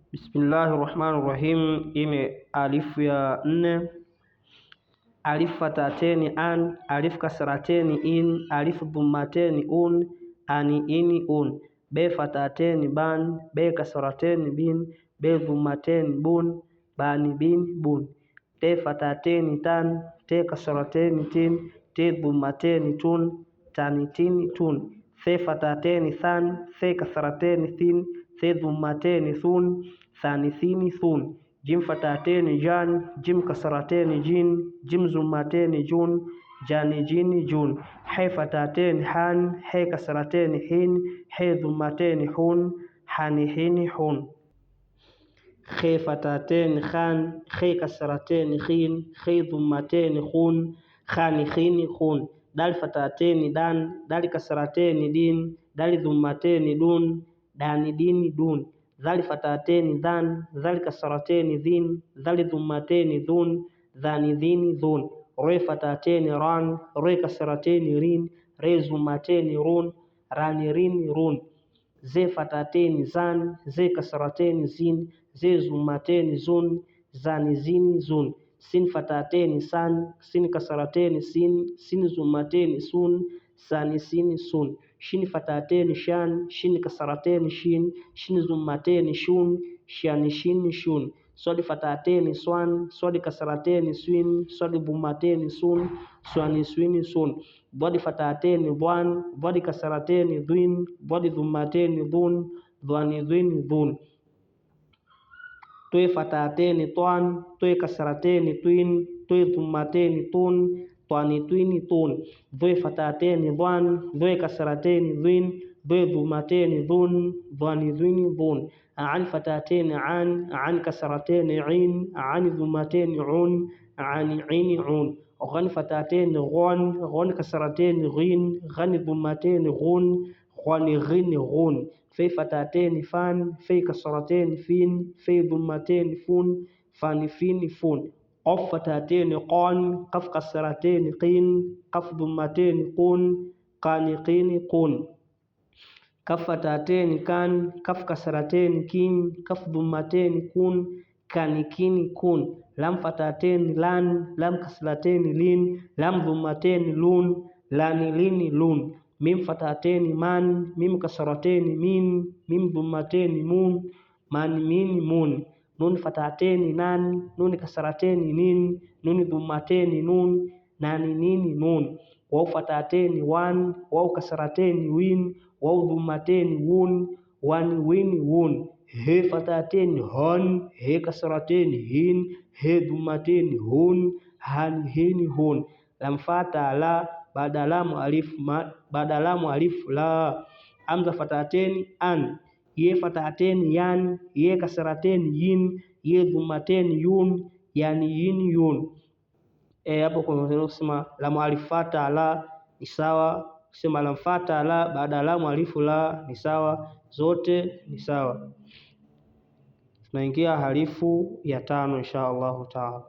Bismillahirrahmanirrahim. Ini alifu ya 4, alifu fatateni an, alifu kasrateni in, alifu dhammateni un, ani ini un, be fatateni ban, be kasrateni bin, be dhammateni bun, bani bin bun, te fatateni tan, te kasrateni tin, te dhammateni tun, tani tini tun, the fatateni than, the kasrateni thin, the dhammateni thun, thani thini thun, jim fatateni jan, jim kasrateni jin, jim zummateni jun, jani jini jun, he fatateni han, he kasrateni hin, he dhammateni hun, hani hini hun, he fatateni khan, he kasrateni khin, he dhammateni khun, khani khini khun, dal fatateni dan, dal kasrateni din, dal dhammateni dun, dani dini dun, dhali fatateni dhan, dhali kasrateni dhin, dhali dhammateni dhun, dhani dhini dhun, re fatateni ran, re kasrateni rin, re dhammateni run, rani rini run, ze fatateni zan, ze kasrateni zin, ze dhammateni zun, zani zini zun, sin fatateni san, sin kasrateni sin, sin dhammateni sun, sani sini sun, shin fatateni shan, shin kasrateni shin, shin dhammateni shun, shani shini shun, swadi fatateni swan, swadi kasrateni swin, swadi dhammateni sun, swani swini sun, dhadi fatateni dhan, dhadi kasrateni dhin, dhadi dhammateni dhun, dhani dhini dhun, toe fatateni twan, toe kasrateni twin, toe dhammateni tun, twani twini tun, dhoe fatateni dhan, dhoe kasrateni dhin, dhoe dhammateni dhun, dhani dhini dhun, an fatateni an, an kasrateni in, an dhammateni un, ani ini un, ghan fatateni ghan, ghan kasrateni ghin, ghan dhammateni ghun, غني غني غون، في فتاتين فان، في كسرتين فين، في ضمتين فون، فان فين فون، قف فتاتين قان، قف كسرتين قين، قف ضمتين قون، قان قين قون، كف فتاتين كان، كف كسرتين كين، كف ضمتين كون، كان كين كون، لم فتاتين لان، لم كسرتين لين، لم ضمتين لون، لان لين لون، mim fatateni man, mim kasrateni min, mim dhammateni mun, man min mun, nun fatateni nan, nun kasrateni nin, nun dhammateni nun, nani nini nun, waw fatateni wan, waw kasrateni win, waw dhammateni wun, wani wini wun, he fatateni hon, he kasrateni hin, he dhammateni hun, hani hini hun, lam fata la baada lamu alifu la, amza fatateni an, ye fatateni yan, ye kasrateni yin, ye dhammateni yun, yani yin yun. Hapo kuna kusema lamu alifu fata la ni sawa, kusema lamu fata la baada lamu alifu la ni sawa, zote ni sawa. Tunaingia halifu ya 5 insha Allahu taala.